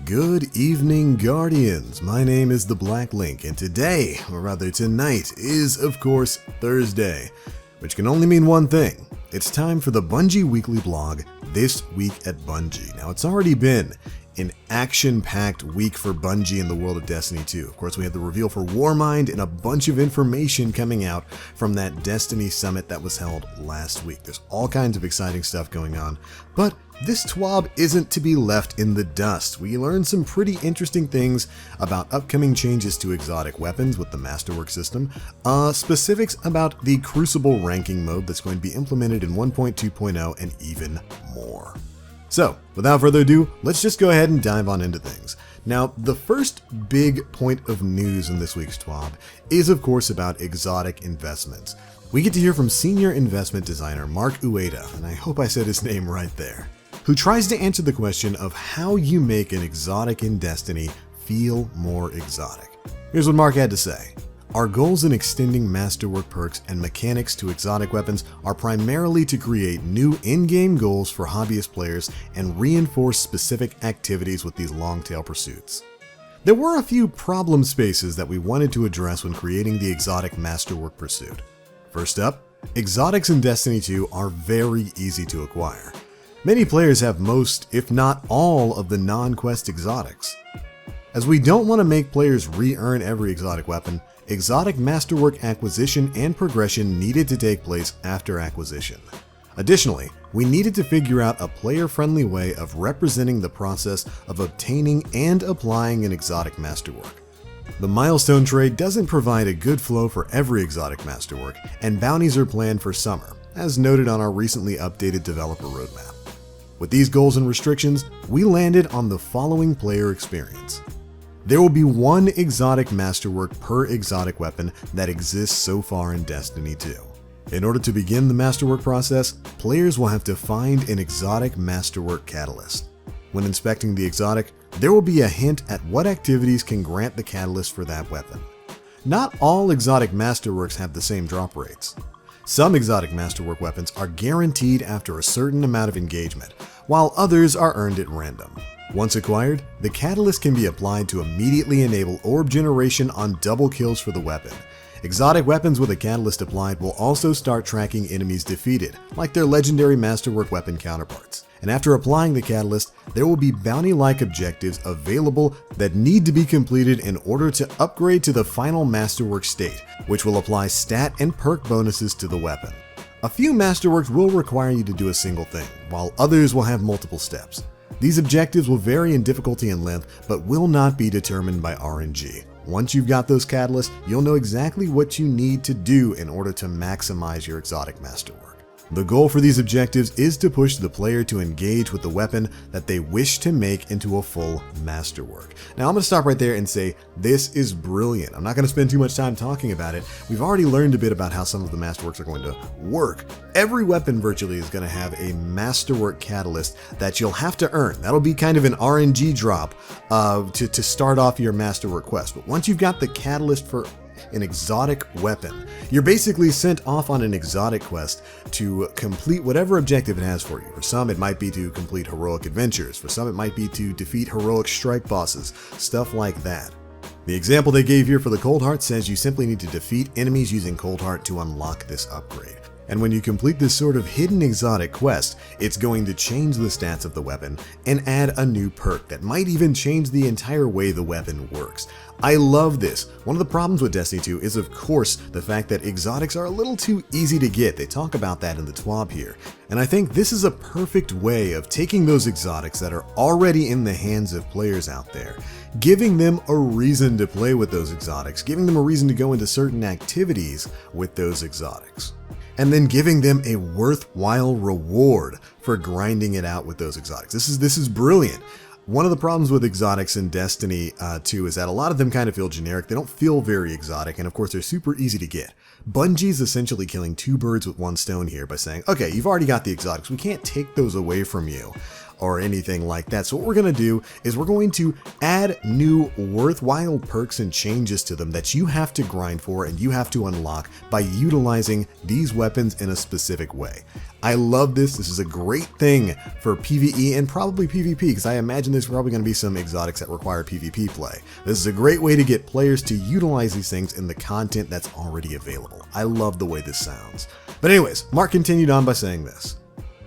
Good evening, Guardians. My name is the Black Link, and today, or rather tonight, is of course Thursday, which can only mean one thing. It's time for the Bungie Weekly Blog, This Week at Bungie. Now, it's already been an action-packed week for Bungie in the world of Destiny 2. Of course, we had the reveal for Warmind and a bunch of information coming out from that Destiny Summit that was held last week. There's all kinds of exciting stuff going on, but this TWAB isn't to be left in the dust. We learned some pretty interesting things about upcoming changes to exotic weapons with the Masterwork system, specifics about the Crucible ranking mode that's going to be implemented in 1.2.0, and even more. So, without further ado, let's just go ahead and dive on into things. Now, the first big point of news in this week's TWAB is, of course, about exotic investments. We get to hear from senior investment designer Mark Ueda, and I hope I said his name right there, who tries to answer the question of how you make an exotic in Destiny feel more exotic. Here's what Mark had to say. Our goals in extending Masterwork perks and mechanics to exotic weapons are primarily to create new in-game goals for hobbyist players and reinforce specific activities with these long-tail pursuits. There were a few problem spaces that we wanted to address when creating the exotic Masterwork pursuit. First up, exotics in Destiny 2 are very easy to acquire. Many players have most, if not all, of the non-quest exotics. As we don't want to make players re-earn every exotic weapon, exotic Masterwork acquisition and progression needed to take place after acquisition. Additionally, we needed to figure out a player-friendly way of representing the process of obtaining and applying an exotic Masterwork. The milestone trade doesn't provide a good flow for every exotic Masterwork, and bounties are planned for summer, as noted on our recently updated developer roadmap. With these goals and restrictions, we landed on the following player experience. There will be one exotic Masterwork per exotic weapon that exists so far in Destiny 2. In order to begin the Masterwork process, players will have to find an exotic Masterwork catalyst. When inspecting the exotic, there will be a hint at what activities can grant the catalyst for that weapon. Not all exotic Masterworks have the same drop rates. Some exotic Masterwork weapons are guaranteed after a certain amount of engagement, while others are earned at random. Once acquired, the catalyst can be applied to immediately enable orb generation on double kills for the weapon. Exotic weapons with a catalyst applied will also start tracking enemies defeated, like their legendary Masterwork weapon counterparts. And after applying the catalyst, there will be bounty-like objectives available that need to be completed in order to upgrade to the final Masterwork state, which will apply stat and perk bonuses to the weapon. A few Masterworks will require you to do a single thing, while others will have multiple steps. These objectives will vary in difficulty and length, but will not be determined by RNG. Once you've got those catalysts, you'll know exactly what you need to do in order to maximize your exotic Masterwork. The goal for these objectives is to push the player to engage with the weapon that they wish to make into a full Masterwork. Now I'm going to stop right there and say this is brilliant. I'm not going to spend too much time talking about it. We've already learned a bit about how some of the Masterworks are going to work. Every weapon virtually is going to have a Masterwork catalyst that you'll have to earn. That'll be kind of an RNG drop to start off your Masterwork quest. But once you've got the catalyst for an exotic weapon, you're basically sent off on an exotic quest to complete whatever objective it has for you. For some, it might be to complete heroic adventures. For some, it might be to defeat heroic strike bosses, stuff like that. The example they gave here for the Cold Heart says you simply need to defeat enemies using Cold Heart to unlock this upgrade. And when you complete this sort of hidden exotic quest, it's going to change the stats of the weapon and add a new perk that might even change the entire way the weapon works. I love this. One of the problems with Destiny 2 is, of course, the fact that exotics are a little too easy to get. They talk about that in the TWAB here. And I think this is a perfect way of taking those exotics that are already in the hands of players out there, giving them a reason to play with those exotics, giving them a reason to go into certain activities with those exotics, and then giving them a worthwhile reward for grinding it out with those exotics. This is brilliant. One of the problems with exotics in Destiny 2 is that a lot of them kind of feel generic. They don't feel very exotic, and of course they're super easy to get. Bungie's essentially killing two birds with one stone here by saying, okay, you've already got the exotics. We can't take those away from you. or anything like that. So what we're going to do is we're going to add new worthwhile perks and changes to them that you have to grind for and you have to unlock by utilizing these weapons in a specific way. I love this. This is a great thing for PvE and probably PvP, because I imagine there's probably going to be some exotics that require PvP play. This is a great way to get players to utilize these things in the content that's already available. I love the way this sounds. But anyways, Mark continued on by saying this.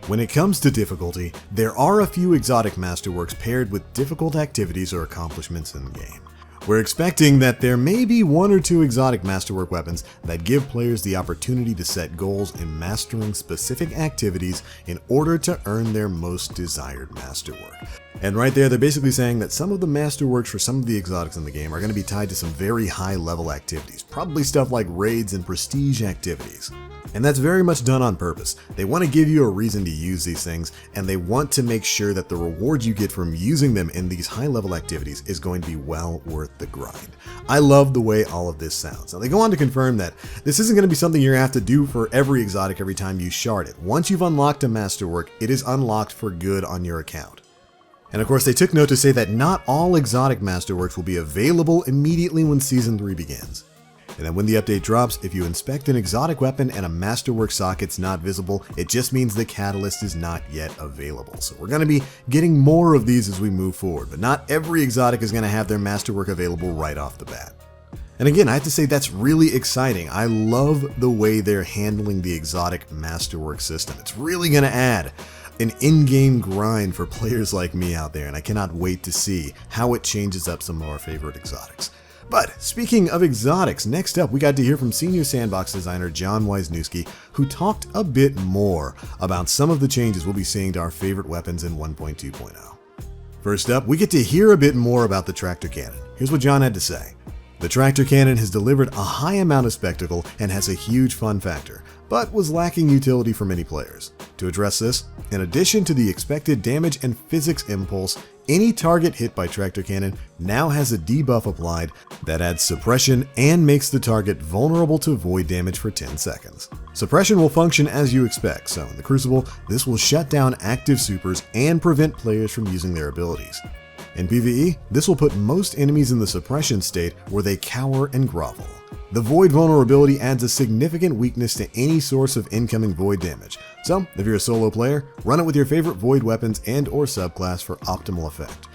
When it comes to difficulty, there are a few Exotic Masterworks paired with difficult activities or accomplishments in the game. We're expecting that there may be 1 or 2 Exotic Masterwork weapons that give players the opportunity to set goals in mastering specific activities in order to earn their most desired Masterwork. And right there, they're basically saying that some of the Masterworks for some of the exotics in the game are going to be tied to some very high level activities, probably stuff like raids and prestige activities. And that's very much done on purpose. They want to give you a reason to use these things, and they want to make sure that the reward you get from using them in these high-level activities is going to be well worth the grind. I love the way all of this sounds. Now, they go on to confirm that this isn't going to be something you're going to have to do for every exotic every time you shard it. Once you've unlocked a Masterwork, it is unlocked for good on your account. And of course, they took note to say that not all Exotic Masterworks will be available immediately when Season 3 begins. And then when the update drops, if you inspect an exotic weapon and a Masterwork socket's not visible, it just means the catalyst is not yet available. So we're going to be getting more of these as we move forward, but not every exotic is going to have their Masterwork available right off the bat. And again, I have to say that's really exciting. I love the way they're handling the Exotic Masterwork system. It's really going to add an in-game grind for players like me out there, and I cannot wait to see how it changes up some of our favorite exotics. But speaking of exotics, next up we got to hear from senior sandbox designer John Wisniewski, who talked a bit more about some of the changes we'll be seeing to our favorite weapons in 1.2.0. First up, we get to hear a bit more about the tractor cannon. Here's what John had to say. The tractor cannon has delivered a high amount of spectacle and has a huge fun factor, but was lacking utility for many players. To address this, in addition to the expected damage and physics impulse, any target hit by tractor cannon now has a debuff applied that adds suppression and makes the target vulnerable to void damage for 10 seconds. Suppression will function as you expect, so in the Crucible, this will shut down active supers and prevent players from using their abilities. In PvE, this will put most enemies in the suppression state where they cower and grovel. The void vulnerability adds a significant weakness to any source of incoming void damage, so if you're a solo player, run it with your favorite void weapons and or subclass for optimal effect.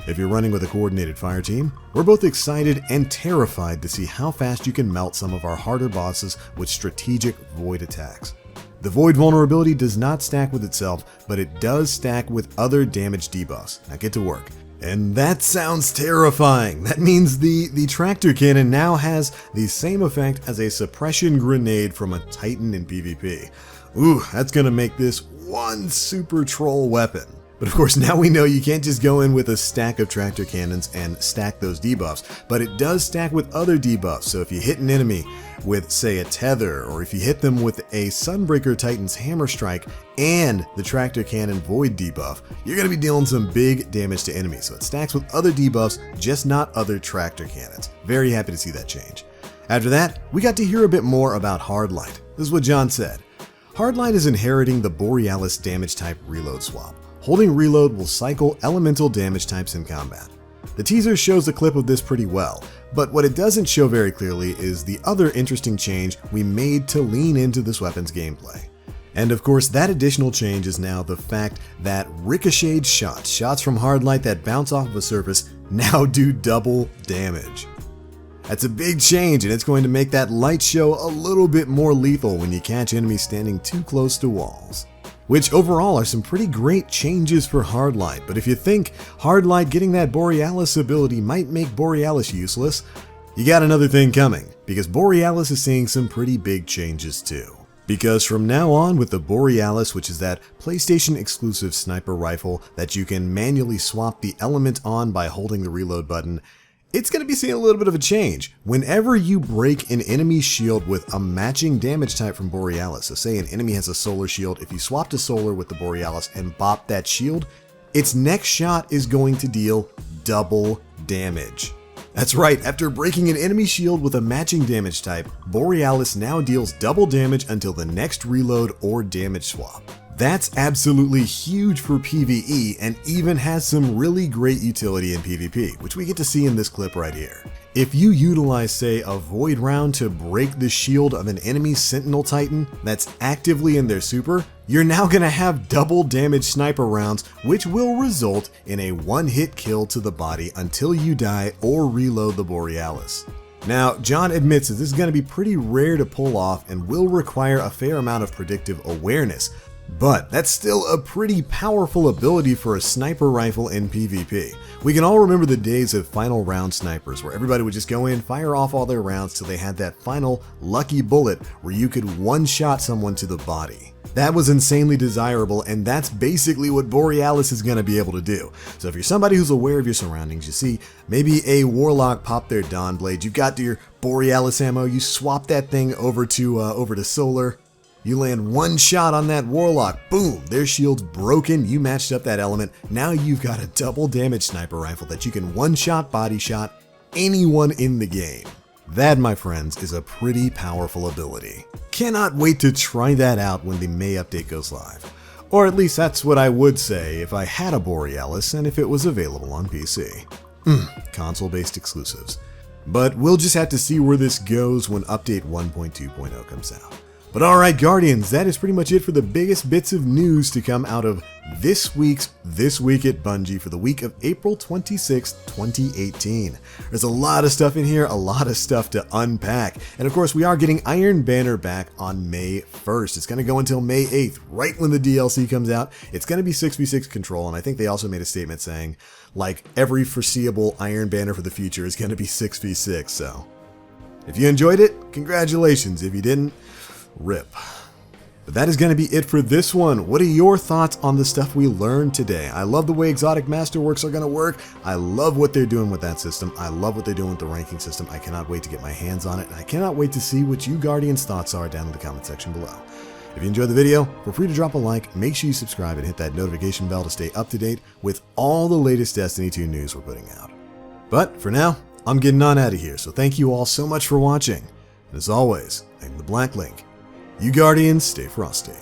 If you're running with a coordinated fire team, we're both excited and terrified to see how fast you can melt some of our harder bosses with strategic void attacks. The void vulnerability does not stack with itself, but it does stack with other damage debuffs. Now get to work. And that sounds terrifying. That means the tractor cannon now has the same effect as a suppression grenade from a Titan in PvP. Ooh, that's gonna make this one super troll weapon. But of course, now we know you can't just go in with a stack of tractor cannons and stack those debuffs, but it does stack with other debuffs. So if you hit an enemy with, say, a tether, or if you hit them with a Sunbreaker Titan's Hammer Strike and the tractor cannon void debuff, you're going to be dealing some big damage to enemies. So it stacks with other debuffs, just not other tractor cannons. Very happy to see that change. After that, we got to hear a bit more about Hardlight. This is what John said. Hardlight is inheriting the Borealis damage type reload swap. Holding reload will cycle elemental damage types in combat. The teaser shows a clip of this pretty well, but what it doesn't show very clearly is the other interesting change we made to lean into this weapon's gameplay. And of course, that additional change is now the fact that ricocheted shots from Hardlight that bounce off of a surface, now do double damage. That's a big change, and it's going to make that light show a little bit more lethal when you catch enemies standing too close to walls. Which overall are some pretty great changes for Hardlight, but if you think Hardlight getting that Borealis ability might make Borealis useless, you got another thing coming, because Borealis is seeing some pretty big changes too. Because from now on with the Borealis, which is that PlayStation exclusive sniper rifle that you can manually swap the element on by holding the reload button, it's going to be seeing a little bit of a change. Whenever you break an enemy's shield with a matching damage type from Borealis, so say an enemy has a solar shield, if you swap to solar with the Borealis and bop that shield, its next shot is going to deal double damage. That's right, after breaking an enemy shield with a matching damage type, Borealis now deals double damage until the next reload or damage swap. That's absolutely huge for PvE and even has some really great utility in PvP, which we get to see in this clip right here. If you utilize, say, a Void round to break the shield of an enemy Sentinel Titan that's actively in their super, you're now going to have double damage sniper rounds, which will result in a one-hit kill to the body until you die or reload the Borealis. Now, John admits that this is going to be pretty rare to pull off and will require a fair amount of predictive awareness, but that's still a pretty powerful ability for a sniper rifle in PvP. We can all remember the days of final round snipers where everybody would just go in, fire off all their rounds till they had that final lucky bullet where you could one-shot someone to the body. That was insanely desirable, and that's basically what Borealis is going to be able to do. So if you're somebody who's aware of your surroundings, you see maybe a Warlock pop their Dawn Blade, you've got your Borealis ammo, you swap that thing over to Solar, you land one shot on that Warlock, boom, their shield's broken, you matched up that element, now you've got a double damage sniper rifle that you can one-shot body shot anyone in the game. That, my friends, is a pretty powerful ability. Cannot wait to try that out when the May update goes live. Or at least that's what I would say if I had a Borealis and if it was available on PC. Console-based exclusives. But we'll just have to see where this goes when update 1.2.0 comes out. But alright Guardians, that is pretty much it for the biggest bits of news to come out of this week's This Week at Bungie for the week of April 26, 2018. There's a lot of stuff in here, a lot of stuff to unpack. And of course we are getting Iron Banner back on May 1st. It's going to go until May 8th, right when the DLC comes out. It's going to be 6v6 control, and I think they also made a statement saying, like, every foreseeable Iron Banner for the future is going to be 6v6, so if you enjoyed it, congratulations. If you didn't, rip. But that is going to be it for this one. What are your thoughts on the stuff we learned today? I love the way Exotic Masterworks are going to work. I love what they're doing with that system. I love what they're doing with the ranking system. I cannot wait to get my hands on it, and I cannot wait to see what you Guardians' thoughts are down in the comment section below. If you enjoyed the video, feel free to drop a like, make sure you subscribe and hit that notification bell to stay up to date with all the latest Destiny 2 news we're putting out. But for now, I'm getting on out of here, so thank you all so much for watching. And as always, I'm the Black Link. You Guardians, stay frosty.